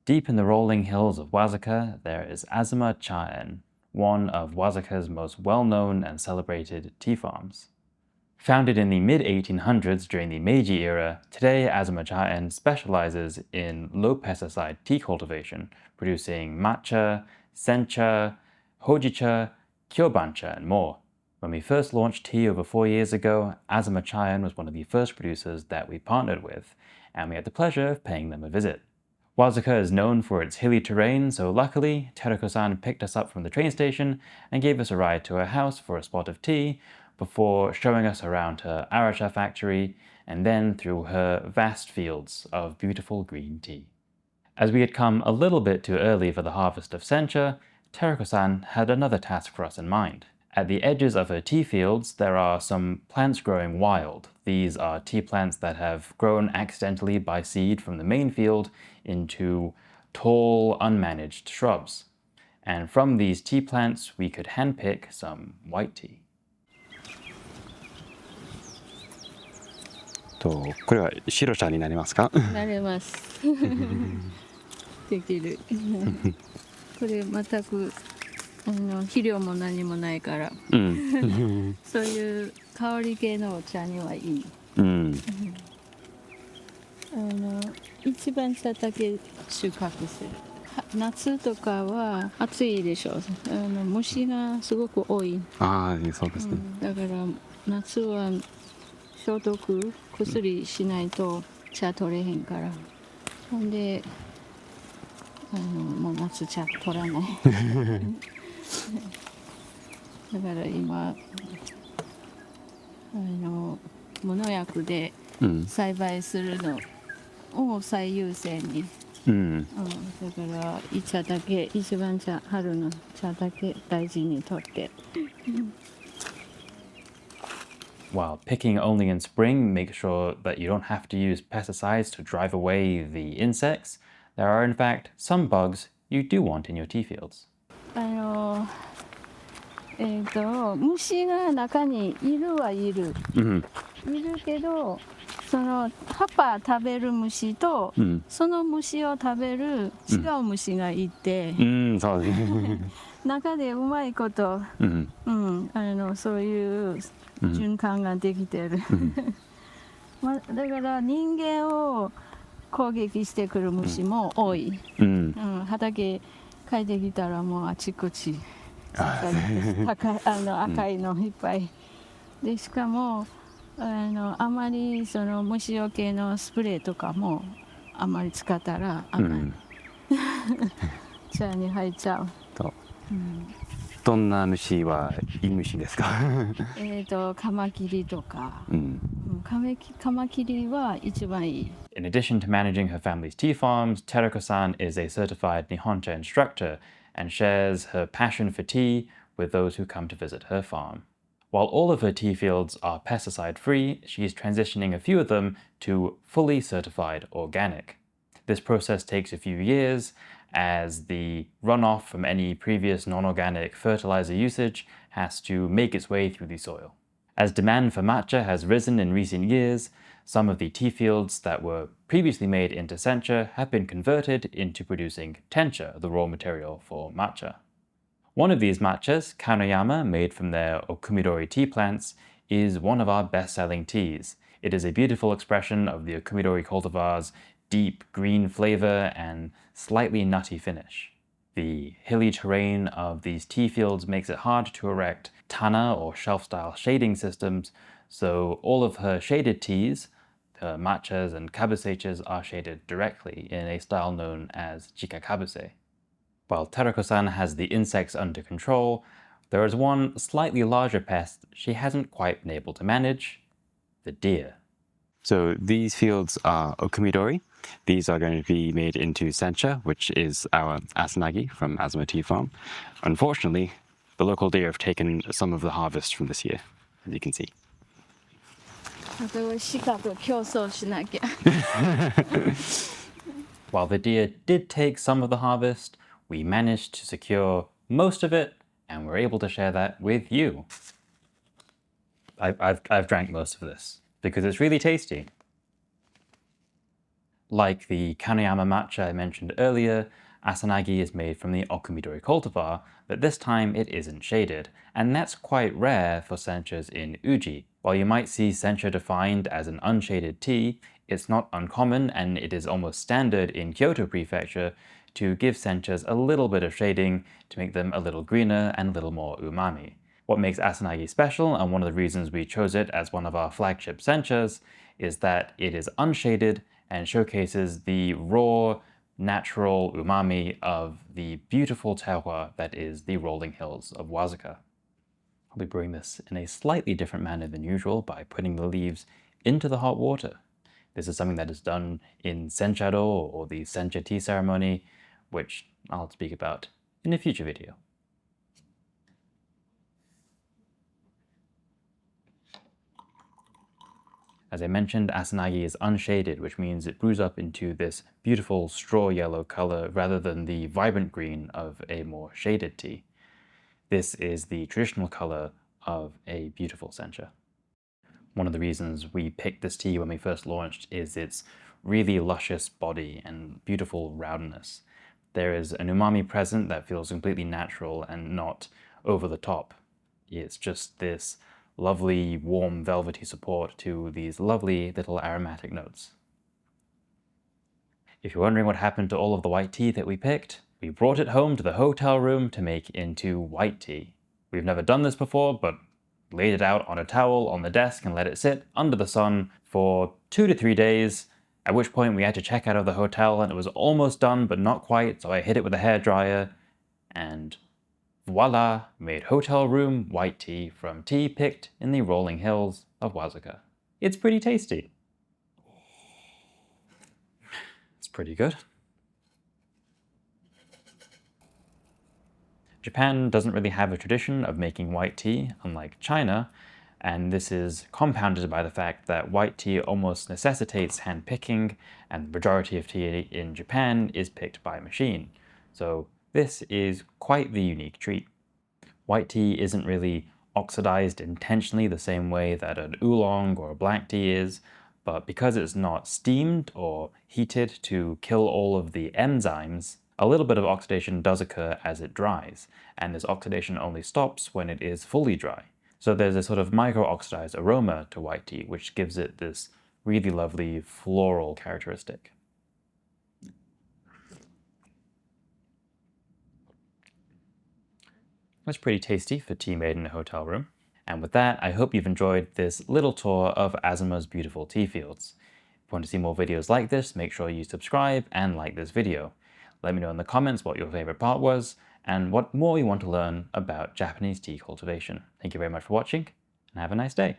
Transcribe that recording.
Deep in the rolling hills of Wazuka, there is Azuma Chaen, one of Wazuka's most well-known and celebrated tea farms. Founded in the mid-1800s during the Meiji era, today Azuma Chaen specializes in low-pesticide tea cultivation, producing matcha, sencha, hojicha, kyobancha, and more. When we first launched tea over 4 years ago, Azuma Chaen was one of the first producers that we partnered with, and we had the pleasure of paying them a visit. Wazuka is known for its hilly terrain, so luckily, Teruko-san picked us up from the train station and gave us a ride to her house for a spot of tea, before showing us around her aracha factory and then through her vast fields of beautiful green tea. As we had come a little bit too early for the harvest of sencha, Teruko-san had another task for us in mind. At the edges of her tea fields, there are some plants growing wild. These are tea plants that have grown accidentally by seed from the main field into tall, unmanaged shrubs. And from these tea plants, we could handpick some white tea. これは白茶になりますか？なれます。できる。これ全く肥料も何もないから、そういう香り系のお茶にはいい。一番茶畑収穫する。夏とかは暑いでしょ。虫がすごく多い。ああ、そうですね。だから夏は消毒薬しないと茶取れへんから。ほんでもう夏茶取らない。だから今無農薬で栽培するのを最優先に、だから茶だけ一番春の茶だけ大事にとって。While picking only in spring makes sure that you don't have to use pesticides to drive away the insects, there are in fact some bugs you do want in your tea fields. 虫が中にいるはいる。いるけど、その葉っぱ食べる虫と、その虫を食べる違う虫がいて、そうですね。中でうまいこと、そういう循環ができてる。だから人間を攻撃してくる虫も多い。畑帰ってきたらもうあちこち。赤いのいっぱいで、しかもあまりその虫除けのスプレーとかもあまり使ったら赤い、茶に入っちゃう。どんな虫はいい虫ですか？In addition to managing her family's tea farms, Teruko-san is a certified Nihoncha instructor and shares her passion for tea with those who come to visit her farm. While all of her tea fields are pesticide-free, she's transitioning a few of them to fully certified organic. This process takes a few years, as the runoff from any previous non-organic fertilizer usage has to make its way through the soil. As demand for matcha has risen in recent years, some of the tea fields that were previously made into sencha have been converted into producing tencha, the raw material for matcha. One of these matchas, Kanoyama, made from their okumidori tea plants, is one of our best-selling teas. It is a beautiful expression of the okumidori cultivar's deep green flavor and slightly nutty finish. The hilly terrain of these tea fields makes it hard to erect tana or shelf-style shading systems, so all of her shaded teas, her matchas and kabuseichas, are shaded directly in a style known as chikakabuse. While Teruko-san has the insects under control, there is one slightly larger pest she hasn't quite been able to manage: the deer. So these fields are okumidori. These are going to be made into sencha, which is our Asanagi from Azuma Tea Farm. Unfortunately, the local deer have taken some of the harvest from this year, as you can see. While the deer did take some of the harvest, we managed to secure most of it, and we're able to share that with you. I've drank most of this because it's really tasty. Like the Kanayama matcha I mentioned earlier, Asanagi is made from the Okumidori cultivar, but this time it isn't shaded, and that's quite rare for senchas in Uji. While you might see sencha defined as an unshaded tea, it's not uncommon and it is almost standard in Kyoto prefecture to give senchas a little bit of shading to make them a little greener and a little more umami. What makes Asanagi special, and one of the reasons we chose it as one of our flagship senchas, is that it is unshaded and showcases the raw, natural umami of the beautiful terroir that is the rolling hills of Wazuka. I'll be brewing this in a slightly different manner than usual by putting the leaves into the hot water. This is something that is done in sencha-do, or the sencha tea ceremony, which I'll speak about in a future video. As I mentioned, Asanagi is unshaded, which means it brews up into this beautiful straw yellow color rather than the vibrant green of a more shaded tea. This is the traditional color of a beautiful sencha. One of the reasons we picked this tea when we first launched is its really luscious body and beautiful roundness. There is an umami present that feels completely natural and not over the top. It's just this lovely, warm, velvety support to these lovely little aromatic notes. If you're wondering what happened to all of the white tea that we picked, we brought it home to the hotel room to make into white tea. We've never done this before, but laid it out on a towel on the desk and let it sit under the sun for 2 to 3 days, at which point we had to check out of the hotel and it was almost done but not quite, so I hit it with a hairdryer, and voila, made hotel room white tea from tea picked in the rolling hills of Wazuka. It's pretty tasty. It's pretty good. Japan doesn't really have a tradition of making white tea, unlike China, and this is compounded by the fact that white tea almost necessitates hand picking, and the majority of tea in Japan is picked by machine. So this is quite the unique treat. White tea isn't really oxidized intentionally the same way that an oolong or a black tea is, but because it's not steamed or heated to kill all of the enzymes, a little bit of oxidation does occur as it dries, and this oxidation only stops when it is fully dry. So there's a sort of micro-oxidized aroma to white tea, which gives it this really lovely floral characteristic. That's pretty tasty for tea made in a hotel room. And with that, I hope you've enjoyed this little tour of Azuma's beautiful tea fields. If you want to see more videos like this, make sure you subscribe and like this video. Let me know in the comments what your favorite part was and what more you want to learn about Japanese tea cultivation. Thank you very much for watching and have a nice day.